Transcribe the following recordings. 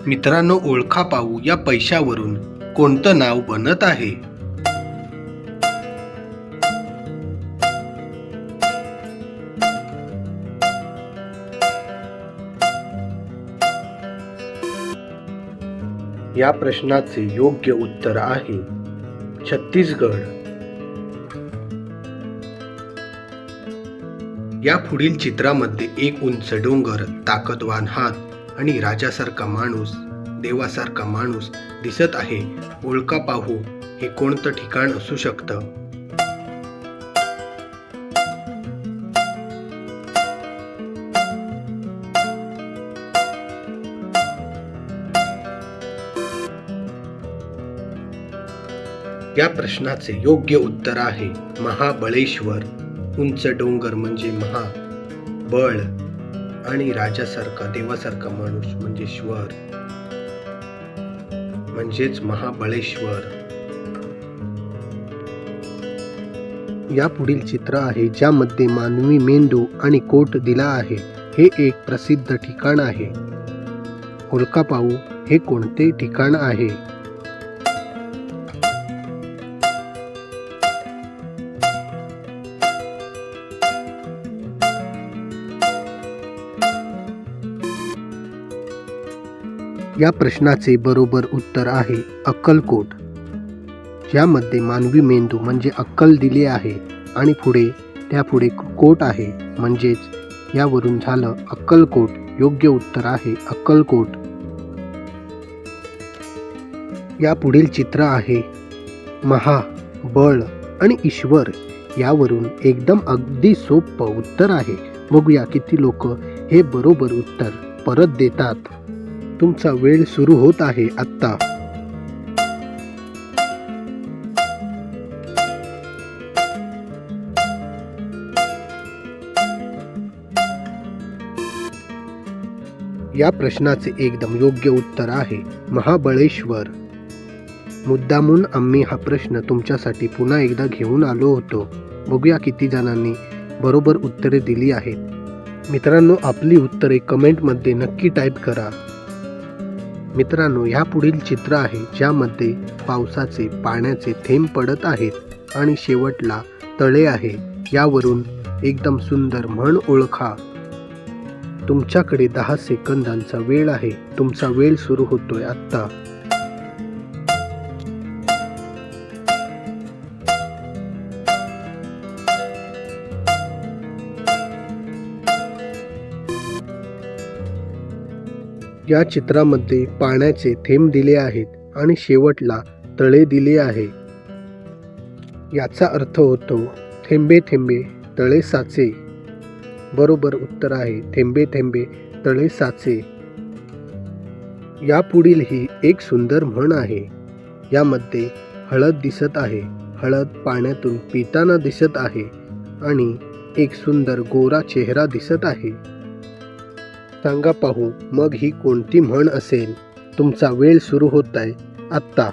मित्रांनो, ओळखा पाहू या पैशावरून कोणतं नाव बनत आहे. या प्रश्नाचे योग्य उत्तर आहे छत्तीसगड. या पुढील चित्रामध्ये एक उंच डोंगर, ताकदवान हात आणि राजासारखा माणूस, देवासारखा माणूस दिसत आहे. ओळखा पाहू हे कोणतं ठिकाण असू शकतं. या प्रश्नाचे योग्य उत्तर आहे महाबळेश्वर. उंच डोंगर म्हणजे महा, बळ आणि राजासारखा देवासारखा माणूस म्हणजे श्वर, म्हणजेच महाबळेश्वर. या पुढील चित्र आहे ज्यामध्ये मानवी मेंदू आणि कोट दिला आहे. हे एक प्रसिद्ध ठिकाण आहे. ओळखा पाहू हे कोणते ठिकाण आहे. या प्रश्नाचे बरोबर उत्तर आहे अक्कलकोट. यामध्ये मानवी मेंदू म्हणजे अक्कल दिले आहे आणि त्यापुढे कोट आहे, म्हणजेच यावरून झालं अक्कलकोट. योग्य उत्तर आहे अक्कलकोट. या पुढील चित्र आहे महा, बळ आणि ईश्वर. यावरून एकदम अगदी सोपं उत्तर आहे. बघूया किती लोक हे बरोबर उत्तर परत देतात. तुमचा वेळ सुरू होत आहे आत्ता. या प्रश्नाचे एकदम योग्य उत्तर आहे महाबळेश्वर. मुद्दामून आम्ही हा प्रश्न तुमच्यासाठी पुन्हा एकदा घेऊन आलो होतो. बघूया किती जणांनी बरोबर उत्तरे दिली आहेत. मित्रांनो, आपली उत्तरे कमेंटमध्ये नक्की टाईप करा. मित्रांनो, ह्या पुढील चित्र आहे ज्यामध्ये पावसाचे पाण्याचे थेंब पडत आहेत आणि शेवटला तळे आहे. यावरून एकदम सुंदर म्हण ओळखा. तुमच्याकडे 10 सेकंदांचा वेळ आहे. तुमचा वेळ सुरू होतोय आत्ता. या चित्रामध्ये पाण्याचे थेंब दिले आहेत आणि शेवटला तळे दिले आहे. याचा अर्थ होतो थेंबे थेंबे तळे साचे. बरोबर उत्तर आहे थेंबे थेंबे तळे साचे. यापुढील ही एक सुंदर म्हण आहे. यामध्ये हळद दिसत आहे. हळद पाण्यातून पिताना दिसत आहे आणि एक सुंदर गोरा चेहरा दिसत आहे. सांगा पाहू मग ही कोणती म्हण असेल. तुमचा वेळ सुरू होत आहे आत्ता.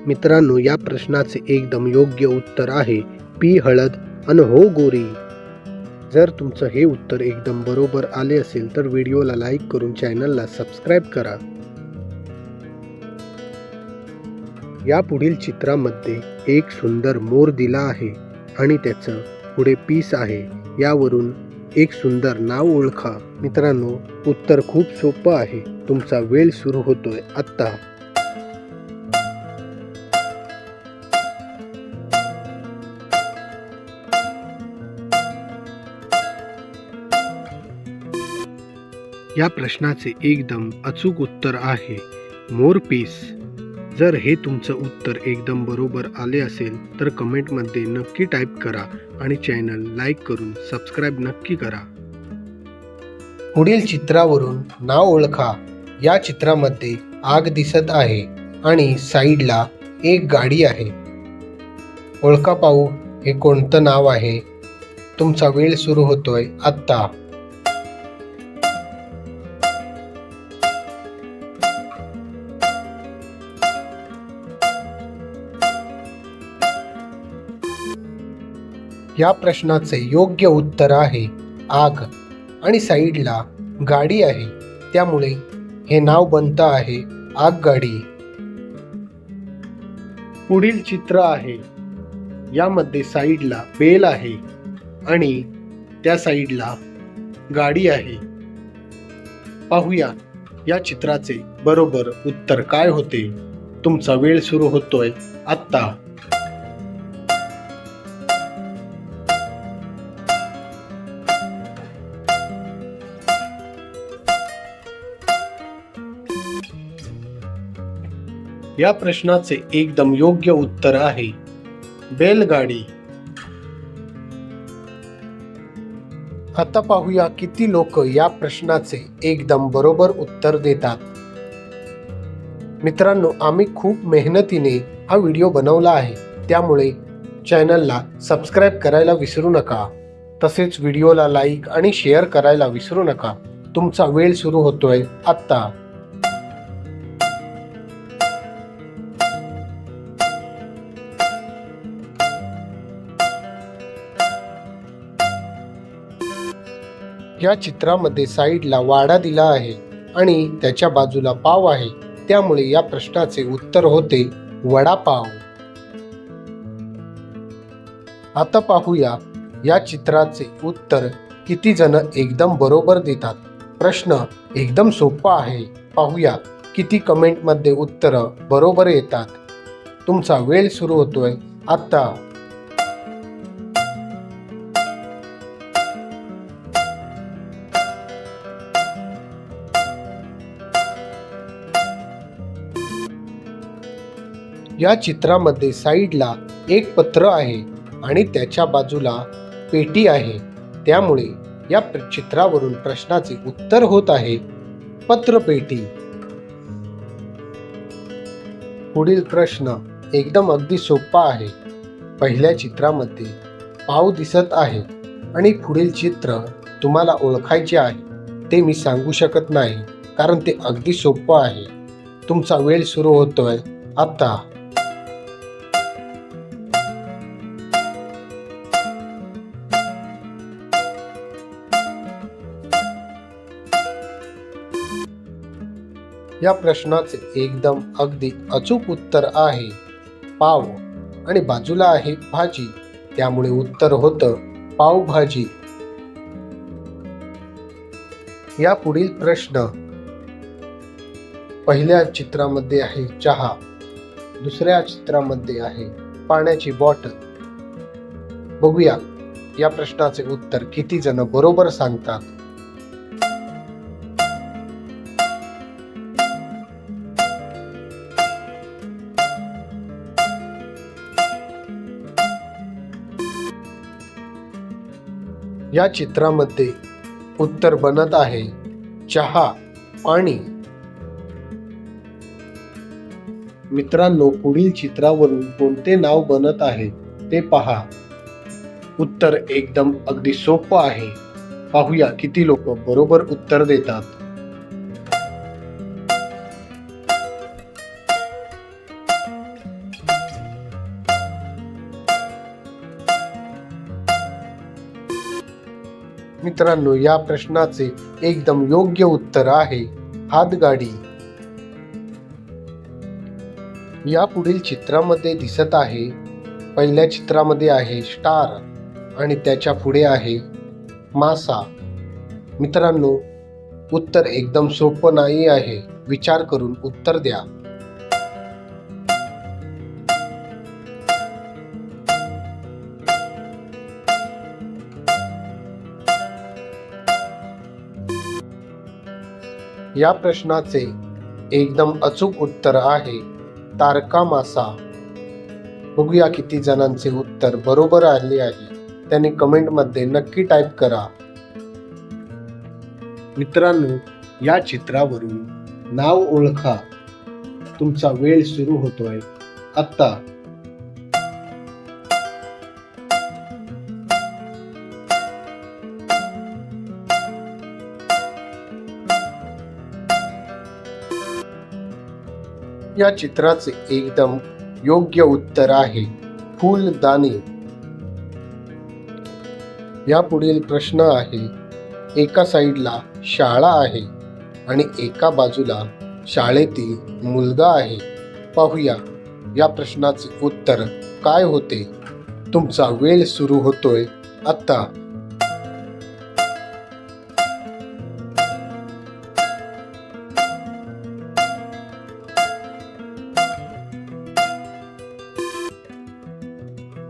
मित्रांनो, या प्रश्नाचे एकदम योग्य उत्तर आहे पी हळद अन हो गोरी. जर तुमचं हे उत्तर एकदम बरोबर आले असेल तर व्हिडिओला लाईक करून चॅनलला सबस्क्राईब करा. या पुढील चित्रामध्ये एक सुंदर मोर दिला आहे आणि त्याचं पुढे पीस आहे. यावरून एक सुंदर नाव ओळखा. मित्रांनो, उत्तर खूप सोपं आहे. तुमचा वेळ सुरू होतोय आत्ता. या प्रश्नाचे एकदम अचूक उत्तर आहे मोरपीस. जर हे तुमचं उत्तर एकदम बरोबर आले असेल तर कमेंटमध्ये नक्की टाईप करा आणि चॅनल लाईक करून सबस्क्राईब नक्की करा. पुढील चित्रावरून नाव ओळखा. या चित्रामध्ये आग दिसत आहे आणि साईडला एक गाडी आहे. ओळखा पाहू हे कोणतं नाव आहे. तुमचा वेळ सुरू होतोय आत्ता. या प्रश्नाचे योग्य उत्तर आहे आग आणि साईडला गाडी आहे, त्यामुळे हे नाव बनतं आहे आगगाडी. पुढील चित्र आहे, यामध्ये साईडला बेल आहे आणि त्या साईडला गाडी आहे. पाहूया या चित्राचे बरोबर उत्तर काय होते. तुमचा वेळ सुरू होतोय आत्ता. या प्रश्नाचे एकदम योग्य उत्तर आहे बैलगाडी. आता पाहूया किती लोक या प्रश्नाचे एकदम बरोबर उत्तर देतात. मित्रांनो, आम्ही खूप मेहनतीने हा व्हिडिओ बनवला आहे, त्यामुळे चॅनलला सबस्क्राईब करायला विसरू नका. तसेच व्हिडिओला लाईक आणि शेअर करायला विसरू नका. तुमचा वेळ सुरू होतोय आत्ता. या चित्रामध्ये साईडला वाडा दिला आहे आणि त्याच्या बाजूला पाव आहे, त्यामुळे या प्रश्नाचे उत्तर होते वडापाव. आता पाहूया या चित्राचे उत्तर किती जण एकदम बरोबर देतात. प्रश्न एकदम सोपा आहे. पाहूया किती कमेंटमध्ये उत्तर बरोबर येतात. तुमचा वेळ सुरू होतोय आता. या चित्रामध्ये साईडला एक पत्र आहे आणि त्याच्या बाजूला पेटी आहे, त्यामुळे या चित्रावरून प्रश्नाचे उत्तर होत आहे पत्रपेटी. पुढील प्रश्न एकदम अगदी सोपा आहे. पहिल्या चित्रामध्ये पाव दिसत आहे आणि पुढील चित्र तुम्हाला ओळखायचे आहे. ते मी सांगू शकत नाही कारण ते अगदी सोपं आहे. तुमचा वेळ सुरू होतोय आता. या प्रश्नाचे एकदम अगदी अचूक उत्तर आहे पाव आणि बाजूला आहे भाजी, त्यामुळे उत्तर होतं पावभाजी. या पुढील प्रश्न पहिल्या चित्रामध्ये आहे चहा, दुसऱ्या चित्रामध्ये आहे पाण्याची बॉटल. बघूया या प्रश्नाचे उत्तर किती जण बरोबर सांगतात. या चित्रामध्ये उत्तर बनत आहे चहा, पाणी. मित्रांनो, पुढील चित्रावरून कोणते नाव बनत आहे ते पहा. उत्तर एकदम अगदी सोपं आहे. पाहूया किती लोक बरोबर उत्तर देतात. मित्रांनो, या प्रश्नाचे एकदम योग्य उत्तर आहे हातगाडी. या पुढील चित्रामध्ये दिसत आहे, पहिल्या चित्रामध्ये आहे स्टार आणि त्याच्या पुढे आहे मासा. मित्रांनो, उत्तर एकदम सोपं नाही आहे. विचार करून उत्तर द्या. या प्रश्नाचे एकदम अचूक उत्तर आहे तारका मासा. बघूया किती जणांचे उत्तर बरोबर आले आहे. त्यांनी कमेंटमध्ये नक्की टाईप करा. मित्रांनो, या चित्रावरून नाव ओळखा. तुमचा वेळ सुरू होतोय आता. या चित्राचे एकदम योग्य उत्तर आहे फुलदाणी. यापुढील प्रश्न आहे, एका साईडला शाळा आहे आणि एका बाजूला शाळेतील मुलगा आहे. पाहूया या प्रश्नाचे उत्तर काय होते. तुमचा वेळ सुरू होतोय आता.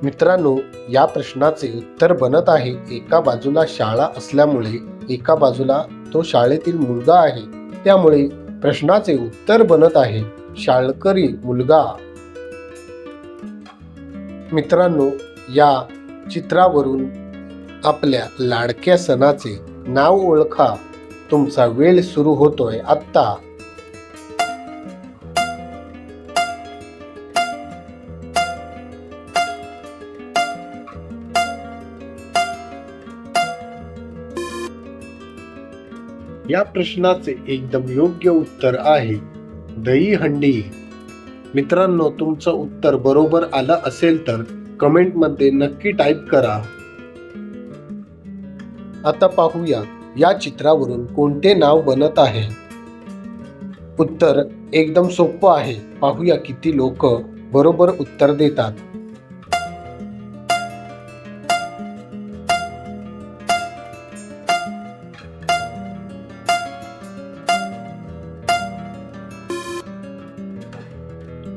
मित्रांनो, या प्रश्नाचे उत्तर बनत आहे, एका बाजूला शाळा असल्यामुळे एका बाजूला तो शाळेतील मुलगा आहे, त्यामुळे प्रश्नाचे उत्तर बनत आहे शाळकरी मुलगा. मित्रांनो, या चित्रावरून आपल्या लाडक्या सणाचे नाव ओळखा. तुमचा वेळ सुरू होतोय आता. या प्रश्नाचे एकदम योग्य उत्तर आहे दहीहंडी. मित्रांनो, तुमचं उत्तर बरोबर आलं असेल तर कमेंटमध्ये नक्की टाईप करा. आता पाहूया या चित्रावरून कोणते नाव बनत आहे. उत्तर एकदम सोपं आहे. पाहूया किती लोक बरोबर उत्तर देतात.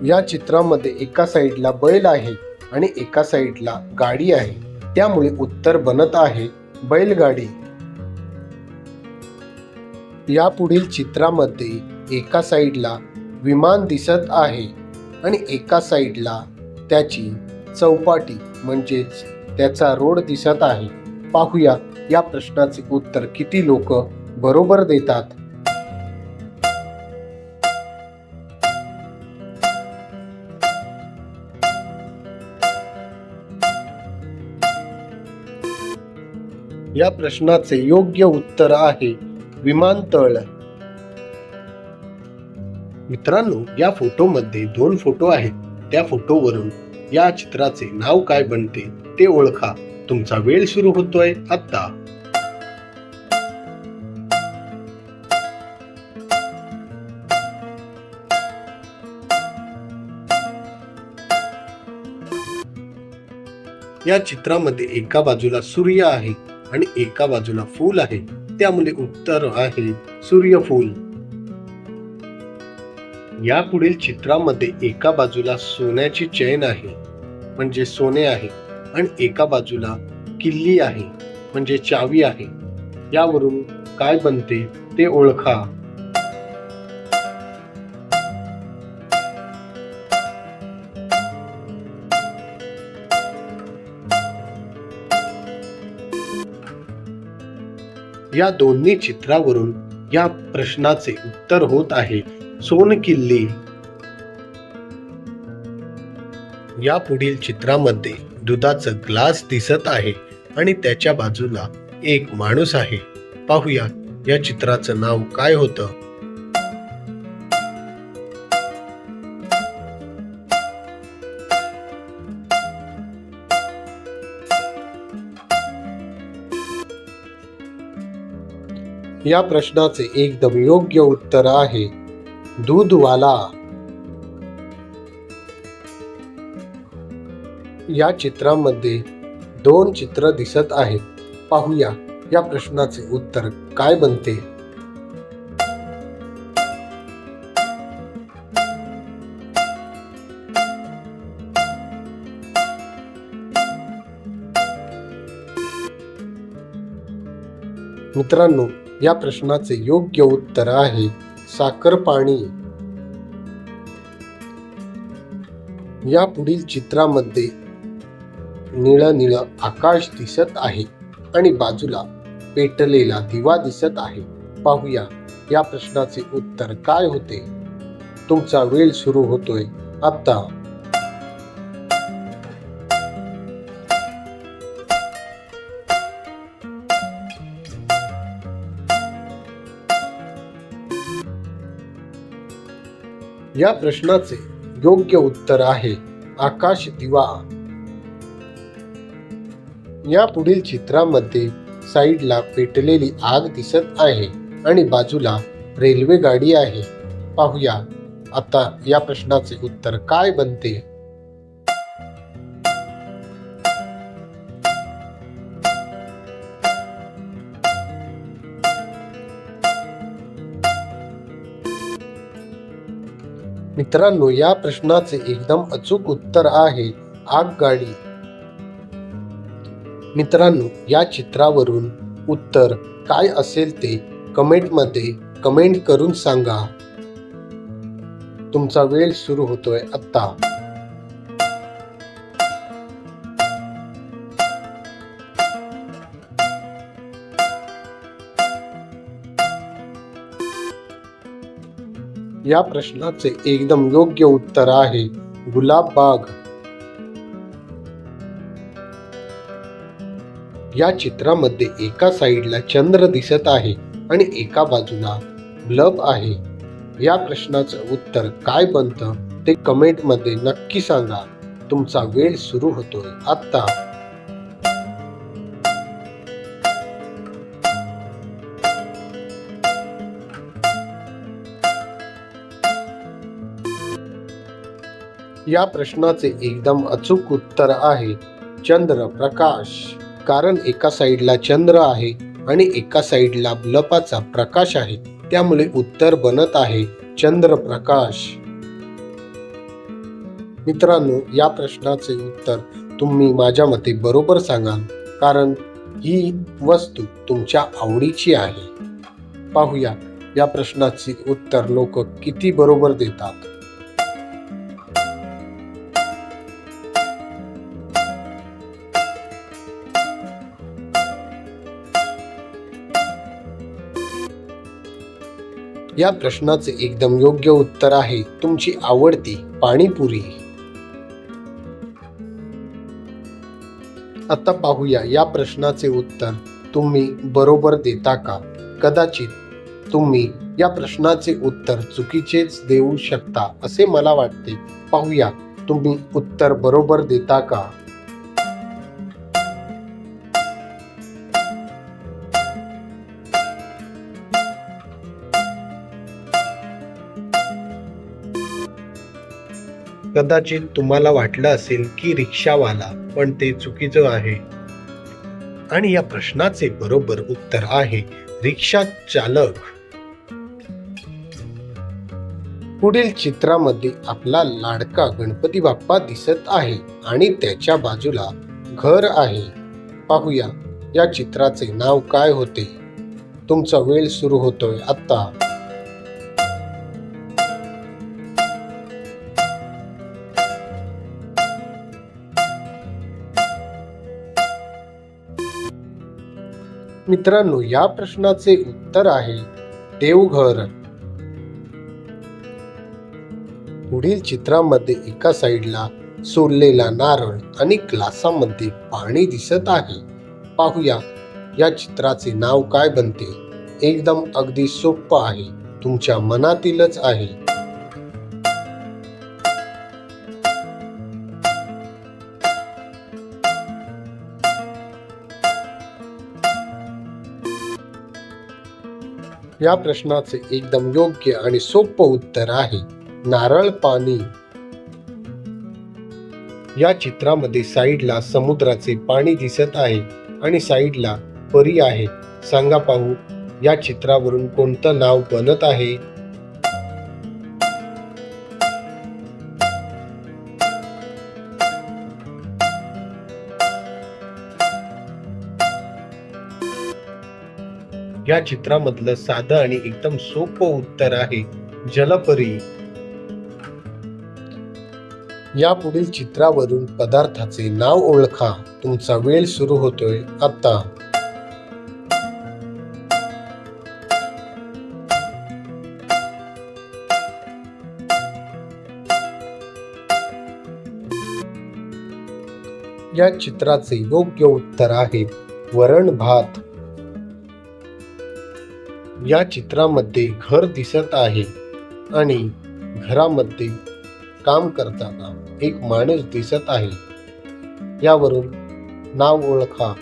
या चित्रामध्ये एका साईडला बैल आहे आणि एका साईडला गाडी आहे, त्यामुळे उत्तर बनत आहे बैलगाडी. या पुढील चित्रामध्ये एका साईडला विमान दिसत आहे आणि एका साईडला त्याची चौपाटी म्हणजेच त्याचा रोड दिसत आहे. पाहूया या प्रश्नाचे उत्तर किती लोक बरोबर देतात. या प्रश्नाचे योग्य उत्तर आहे विमानतळ. मित्रांनो, या फोटोमध्ये 2 फोटो आहेत. त्या फोटोवरून या चित्राचे नाव काय बनते ते ओळखा. तुमचा वेळ सुरू होतोय आता. या चित्रामध्ये एका बाजूला सूर्य आहे आणि एका बाजूला फूल आहे, त्यामुळे उत्तर आहे सूर्यफूल. या पुढील चित्रामध्ये एका बाजूला सोन्याची चैन आहे म्हणजे सोने आहे आणि एका बाजूला किल्ली आहे म्हणजे चावी आहे. यावरून काय बनते ते ओळखा. या दोन्ही चित्रावरून या प्रश्नाचे उत्तर होत आहे सोनकिल्ली. या पुढील चित्रामध्ये दुधाचा ग्लास दिसत आहे आणि त्याच्या बाजूला एक माणूस आहे. पाहूया या चित्राचं नाव काय होतं. या प्रश्नाचे एकदम योग्य उत्तर आहे दूधवाला. या चित्रामध्ये 2 चित्र दिसत आहेत. पाहूया या प्रश्नाचे उत्तर काय बनते. मित्रांनो, या प्रश्नाचे योग्य उत्तर आहे साखरपाणी. या पुढील चित्रामध्ये निळं आकाश दिसत आहे आणि बाजूला पेटलेला दिवा दिसत आहे. पाहूया या प्रश्नाचे उत्तर काय होते. तुमचा वेळ सुरू होतोय आता. या प्रश्नाचे योग्य उत्तर आहे आकाश दिवा. या पुढील चित्रामध्ये साईडला पेटलेली आग दिसत आहे आणि बाजूला रेल्वे गाडी आहे. पाहूया आता या प्रश्नाचे उत्तर काय बनते. मित्रांनो, या प्रश्नाचे एकदम अचूक उत्तर आहे आगगाडी. मित्रांनो, या चित्रावरून उत्तर काय असेल ते कमेंटमध्ये कमेंट करून सांगा. तुमचा वेळ सुरू होतोय आता. या प्रश्नाचे एकदम योग्य उत्तर आहे गुलाब बाग. या चित्रामध्ये एका साईडला चंद्र दिसत आहे आणि एका बाजूला बल्ब आहे. या प्रश्नाचं उत्तर काय बनतं ते कमेंट मध्ये नक्की सांगा. तुमचा वेळ सुरू होतोय आता. या प्रश्नाचे एकदम अचूक उत्तर आहे चंद्र प्रकाश. कारण एका साईडला चंद्र आहे आणि एका साईडला बल्बाचा प्रकाश आहे, त्यामुळे उत्तर बनत आहे चंद्र प्रकाश. मित्रांनो, या प्रश्नाचे उत्तर तुम्ही माझ्या मते बरोबर सांगाल, कारण ही वस्तू तुमच्या आवडीची आहे. पाहूया या प्रश्नाचे उत्तर लोक किती बरोबर देतात. या प्रश्नाचे एकदम योग्य उत्तर आहे तुमची आवडती पाणीपुरी. आता पाहूया या प्रश्नाचे उत्तर तुम्ही बरोबर देता का. कदाचित तुम्ही या प्रश्नाचे उत्तर चुकीचेच देऊ शकता असे मला वाटते. पाहूया तुम्ही उत्तर बरोबर देता का. कदाचित तुम्हाला वाटलं असेल की रिक्षावाला, पण ते चुकीचं आहे. आणि या प्रश्नाचे बरोबर उत्तर आहे रिक्षा चालक. पुढील चित्रामध्ये आपला लाडका गणपती बाप्पा दिसत आहे आणि त्याच्या बाजूला घर आहे. पाहूया या चित्राचे नाव काय होते. तुमचा वेळ सुरू होतोय आता. मित्रांनो, या प्रश्नाचे उत्तर आहे देवघर. पुढील चित्रामध्ये एका साईडला सोललेला नारळ आणि ग्लासामध्ये पाणी दिसत आहे. पाहूया या चित्राचे नाव काय बनते. एकदम अगदी सोपं आहे, तुमच्या मनातीलच आहे. या प्रश्नाचे एकदम योग्य आणि सोपं उत्तर आहे नारळ पाणी. या चित्रामध्ये साईडला समुद्राचे पाणी दिसत आहे आणि साईडला परी आहे. सांगा पाहू या चित्रावरून कोणतं नाव बनत आहे. या चित्रामधलं साधं आणि एकदम सोपं उत्तर आहे जलपरी. या पुढील चित्रावरून पदार्थाचे नाव ओळखा. तुमचा वेळ सुरू होतोय आता. या चित्राचे योग्य उत्तर आहे वरण भात. या चित्रामध्ये घर दिसत आहे आणि घरामध्ये काम करताना एक माणूस दिसत आहे. यावरून नाव ओळखा.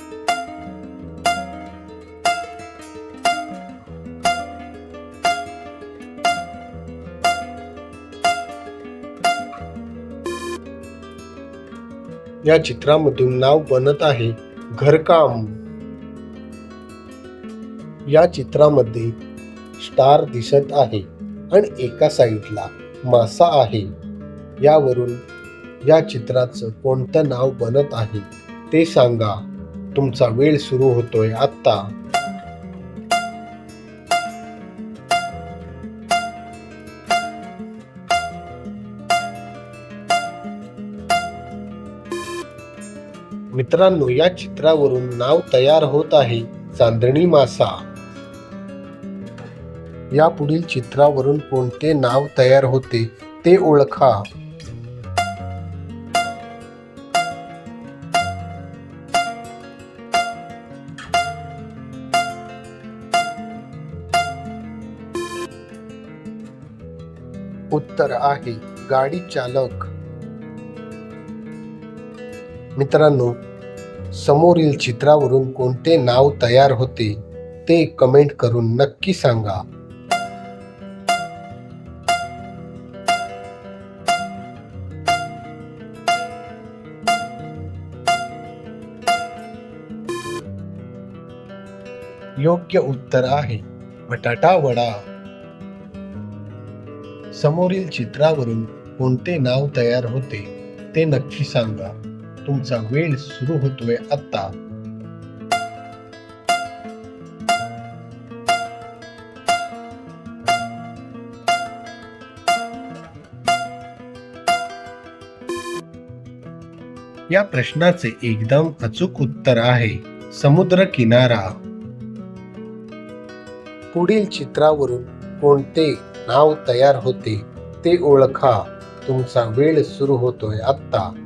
या चित्रामधून नाव बनत आहे घरकाम. या चित्रामध्ये स्टार दिसत आहे आणि एका साईडला मासा आहे. यावरून या चित्राचं कोणतं नाव बनत आहे ते सांगा. तुमचा वेळ सुरू होतोय आता. मित्रांनो, या चित्रावरून नाव तयार होत आहे चांदणी मासा. या पुढील चित्रावरून कोणते नाव तयार होते ते ओळखा. उत्तर आहे गाडी चालक. मित्रांनो, समोरील चित्रावरून कोणते नाव तयार होते ते कमेंट करून नक्की सांगा. योग्य उत्तर आहे बटाटा वडा. समोरील चित्रावरून कोणते नाव तयार होते ते नक्की सांगा. तुमचा वेळ सुरू होतोय आता. या प्रश्नाचे एकदम अचूक उत्तर आहे समुद्र किनारा. पुढील चित्रावरून कोणते नाव तयार होते ते ओळखा. तुमचा वेळ सुरू होतोय आता.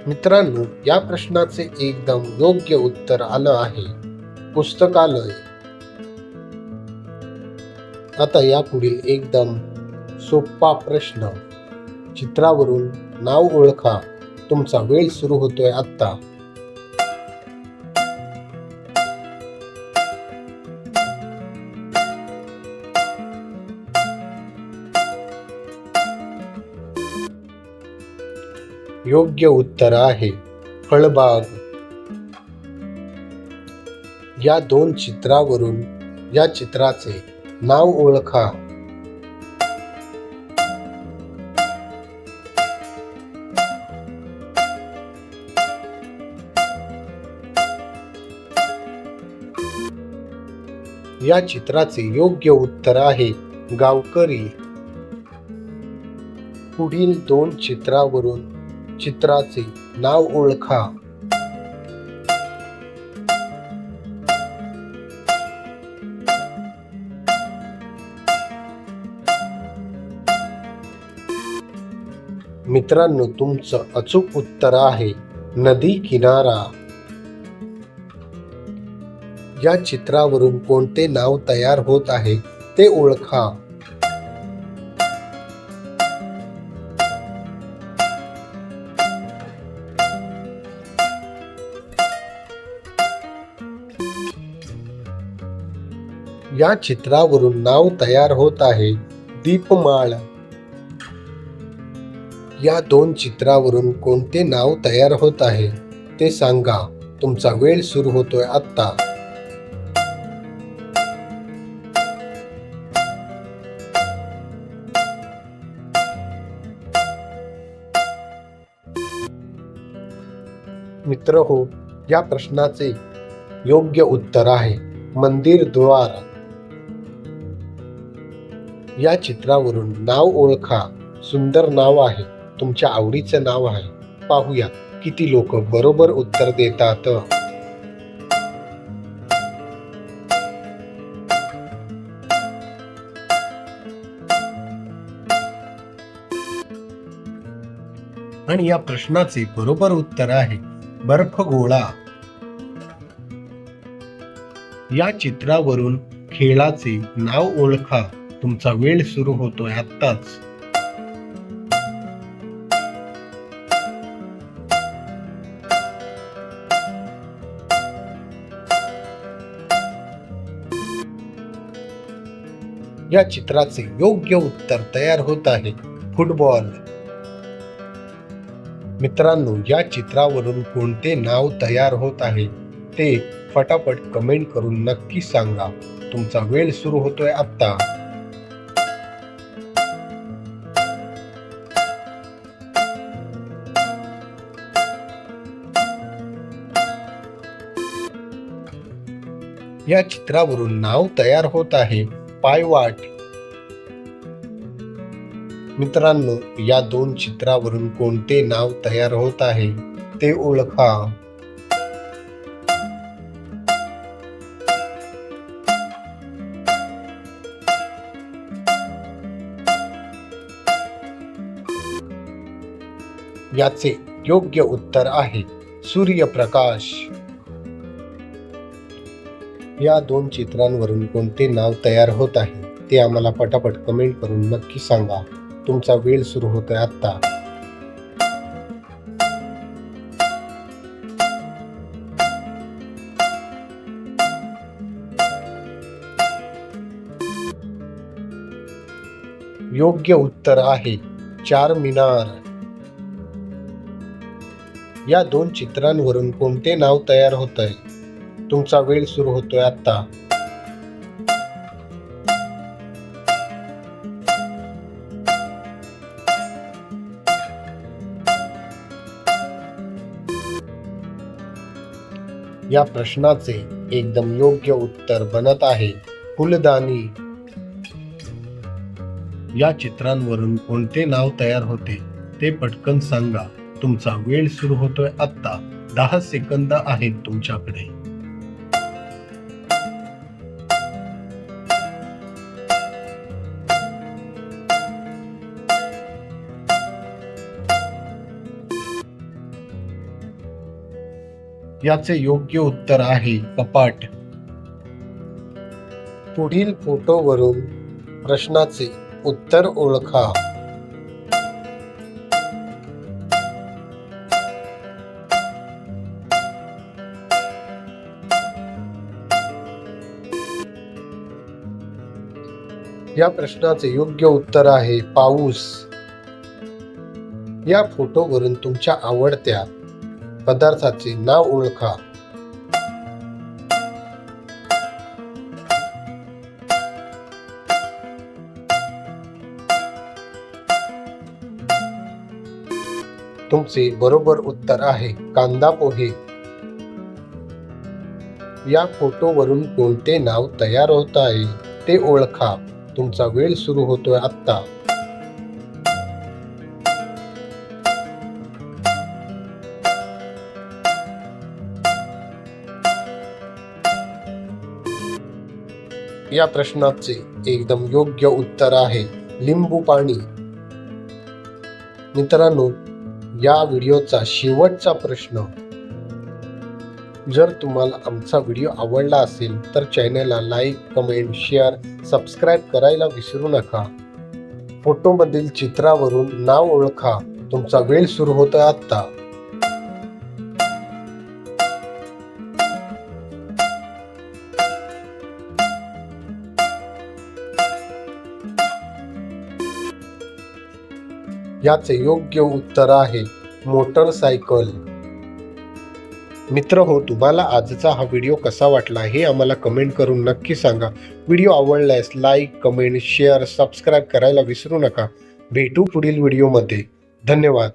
मित्रांनो, या प्रश्नाचे एकदम योग्य उत्तर आलं आहे पुस्तकालय. आता यापुढील एकदम सोपा प्रश्न. चित्रावरून नाव ओळखा. तुमचा वेळ सुरू होतोय आता. योग्य उत्तर आहे फळबाग. या दोन चित्रावरून या चित्राचे नाव ओळखा. या चित्राचे योग्य उत्तर आहे गावकरी. पुढील दोन चित्रावरून चित्राचे नाव ओळखा. मित्रांनो, तुमचं अचूक उत्तर आहे नदी किनारा. या चित्रावरून कोणते नाव तयार होत आहे ते ओळखा. या चित्रावरून नाव तयार होत आहे दीपमाळ. या दोन चित्रावरून कोणते नाव तयार होत आहे ते सांगा. तुमचा वेळ सुरू होतोय आता. मित्रहो, या प्रश्नाचे योग्य उत्तर आहे मंदिर द्वार. या चित्रावरून नाव ओळखा. सुंदर नाव आहे, तुमच्या आवडीचं नाव आहे. पाहूया किती लोक बरोबर उत्तर देतात. आणि या प्रश्नाचे बरोबर उत्तर आहे बर्फ गोळा. या चित्रावरून खेळाचे नाव ओळखा. तुमचा वेळ सुरू होतोय आत्ताच. या चित्राचे योग्य उत्तर तयार होत आहे फुटबॉल. मित्रांनो, या चित्रावरून कोणते नाव तयार होत आहे ते फटाफट कमेंट करून नक्की सांगा. तुमचा वेळ सुरू होतोय आता. या चित्रावरून नाव तयार होत आहे पायवाट. मित्रांनो, या दोन चित्रावरून कोणते नाव तयार होत आहे ते ओळखा. याचे योग्य उत्तर आहे सूर्यप्रकाश. या दोन चित्रांवरून कोणते नाव तयार होत आहे ते आम्हाला पटापट कमेंट करून नक्की सांगा. तुमचा वेळ सुरू होतोय आता. योग्य उत्तर आहे चार मिनार. या दोन चित्रांवरून कोणते नाव तयार होत आहे? तुमचा वेळ सुरू होतोय आता. या प्रश्नाचे एकदम योग्य उत्तर बनत आहे फुलदाणी. या चित्रांवरून कोणते नाव तयार होते ते पटकन सांगा. तुमचा वेळ सुरू होतोय आता. 10 सेकंद आहेत तुमच्याकडे. याचे योग्य उत्तर आहे कपाट. पुढील फोटोवरून प्रश्नाचे उत्तर ओळखा. या प्रश्नाचे योग्य उत्तर आहे पाऊस. या फोटोवरून तुमच्या आवडत्या पदार्थाचे नाव ओळखा. तुमचे बरोबर उत्तर आहे कांदा पोहे. या फोटोवरून कोणते नाव तयार होत आहे ते ओळखा. तुमचा वेळ सुरू होतोय आता. या प्रश्नाचे एकदम योग्य उत्तर आहे लिंबू पाणी. मित्रांनो, या व्हिडिओचा शेवटचा प्रश्न. जर तुम्हाला आमचा व्हिडिओ आवडला असेल तर चॅनलला लाईक, कमेंट, शेअर, सबस्क्राईब करायला विसरू नका. फोटोमधील चित्रावरून नाव ओळखा. तुमचा वेळ सुरू होतोय आता. याचे योग्य उत्तर आहे मोटरसायकल. मित्र हो, तुम्हाला आजचा हा व्हिडिओ कसा वाटला हे आम्हाला कमेंट करून नक्की सांगा. व्हिडिओ आवडल्यास लाईक, कमेंट, शेअर, सबस्क्राईब करायला विसरू नका. भेटू पुढील व्हिडिओमध्ये. धन्यवाद.